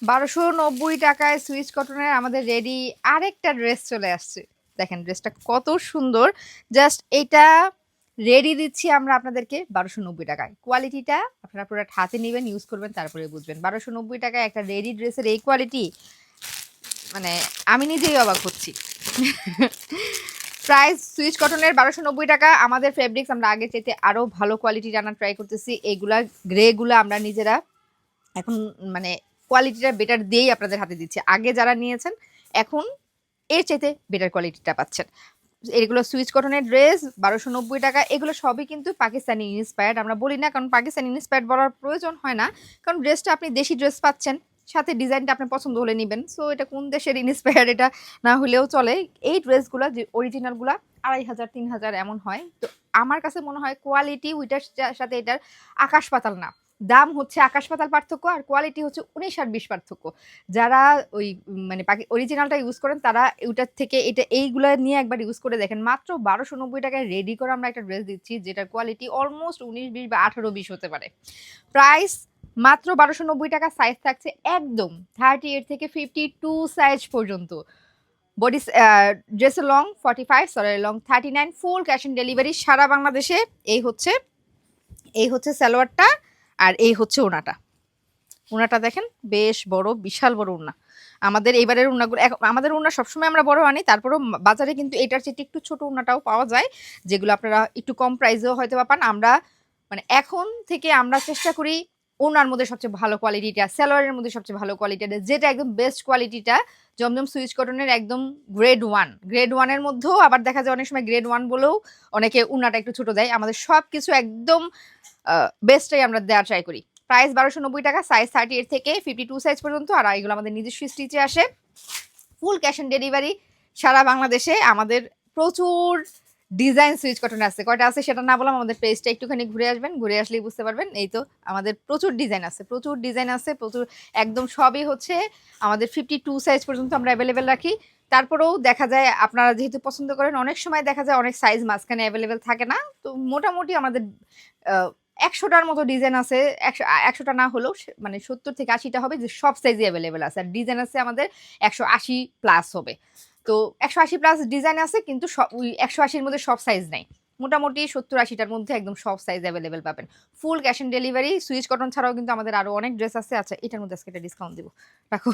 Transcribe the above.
1290 টাকায় সুইচ কটনের আমাদের রেডি আরেকটা ড্রেস চলে আসছে। দেখেন ড্রেসটা কত সুন্দর। জাস্ট এটা রেডি দিচ্ছি আমরা আপনাদেরকে 1290 টাকায়। কোয়ালিটিটা আপনারা পুরো হাতে নিবেন, ইউজ করবেন, তারপরে বুঝবেন। 1290 টাকায় একটা রেডি ড্রেসের এই কোয়ালিটি, মানে আমি নিজেই অবাক হচ্ছি। প্রাইস সুইচ কটনের 1290 টাকা। আমাদের ফেব্রিক্স আমরা আগে চাইতে আরো ভালো কোয়ালিটি আনার ট্রাই করতেছি। এইগুলা গ্রেগুলা আমরা নিজেরা এখন মানে কোয়ালিটিটা বেটার দিয়েই আপনাদের হাতে দিচ্ছি। আগে যারা নিয়েছেন এখন এর চাইতে বেটার কোয়ালিটিটা পাচ্ছেন। এগুলো সুইচ কটনের ড্রেস 1290 টাকা। এগুলো সবই কিন্তু পাকিস্তানি ইন্সপায়ার্ড। আমরা বলি না কারণ পাকিস্তানি ইন্সপায়ার্ড বলার প্রয়োজন হয় না, কারণ ড্রেসটা আপনি দেশি ড্রেস পাচ্ছেন, সাথে ডিজাইনটা আপনার পছন্দ হলে নেবেন। সো এটা কোন দেশের ইন্সপায়ার্ড এটা না হলেও চলে। এই ড্রেসগুলো যে অরিজিনালগুলা 2500 3000 এমন হয়। তো আমার কাছে মনে হয় কোয়ালিটি ওইটার সাথে এটার আকাশ পাতাল না। দাম হচ্ছে আকাশ পাতাল পার্থক্য, আর কোয়ালিটি হচ্ছে 19 আর 20 পার্থক্য। যারা ওই মানে অরিজিনালটা ইউজ করেন তারা ওইটার থেকে এটা এইগুলা নিয়ে একবার ইউজ করে দেখেন। মাত্র 1290 টাকায় রেডি করে আমরা একটা ড্রেস দিচ্ছি যেটার কোয়ালিটি অলমোস্ট 19 20 বা 18 20 হতে পারে। প্রাইস মাত্র 1290 টাকা। সাইজ থাকছে একদম 38 থেকে 52 সাইজ পর্যন্ত। বডি ড্রেসের long 45, sorry long 39। Full cash on delivery সারা বাংলাদেশে। এই হচ্ছে সালোয়ারটা, আর এই হচ্ছে ওনাটা। উনাটা দেখেন বেশ বড়, বিশাল বড় উন্না। আমাদের এবারের উন্নাগুলো আমাদের উন্না সবসময় আমরা বড় আনি, তারপরেও বাজারে কিন্তু এটার চেয়ে একটু ছোট উন্নাটাও পাওয়া যায়, যেগুলো আপনারা একটু কম প্রাইসেও হয়তো বা পান। আমরা মানে এখন থেকে আমরা চেষ্টা করি ওনার মধ্যে সবচেয়ে ভালো কোয়ালিটিটা, সালোয়ারের মধ্যে সবচেয়ে ভালো কোয়ালিটিটা, যেটা একদম বেস্ট কোয়ালিটিটা জমজম সুইচ কটনের একদম গ্রেড ওয়ানের মধ্যেও আবার দেখা যায় অনেক সময় গ্রেড ওয়ান বলেও অনেকে উন্নাটা একটু ছোট দেয়। আমাদের সব কিছু একদম বেস্টটাই আমরা দেওয়ার ট্রাই করি। প্রাইস 1290 টাকা। সাইজ 38 থেকে 52 সাইজ পর্যন্ত। আর এগুলো আমাদের নিজস্ব স্টিচে আসে। ফুল ক্যাশ অন ডেলিভারি সারা বাংলাদেশে। আমাদের প্রচুর ডিজাইন সুইচ কটন আছে, কয়টা আছে সেটা না বললাম। আমাদের পেজটা একটুখানি ঘুরে আসবেন, ঘুরে আসলেই বুঝতে পারবেন। এই তো আমাদের প্রচুর ডিজাইন আছে, প্রচুর একদম সবই হচ্ছে আমাদের 52 সাইজ পর্যন্ত আমরা অ্যাভেলেবেল রাখি। তারপরেও দেখা যায় আপনারা যেহেতু পছন্দ করেন, অনেক সময় দেখা যায় অনেক সাইজ মাঝখানে অ্যাভেলেবেল থাকে না। তো মোটামুটি আমাদের 100টার মতো ডিজাইন আছে। 100টা না হলেও মানে 70 থেকে 80টা হবে যে সব সাইজই অ্যাভেলেবেল আছে। আর ডিজাইন আছে আমাদের 180 প্লাস হবে। তো 180 প্লাস ডিজাইন আছে, কিন্তু ওই 180-র মধ্যে সব সাইজ নাই। মোটামুটি 70-80টার মধ্যে একদম সব সাইজ অ্যাভেলেবেল পাবেন। ফুল cash on delivery. Switch cotton ছাড়াও কিন্তু আমাদের আরো অনেক ড্রেস আছে। আচ্ছা এটার মধ্যে আজকে একটা ডিসকাউন্ট দিব, রাখো।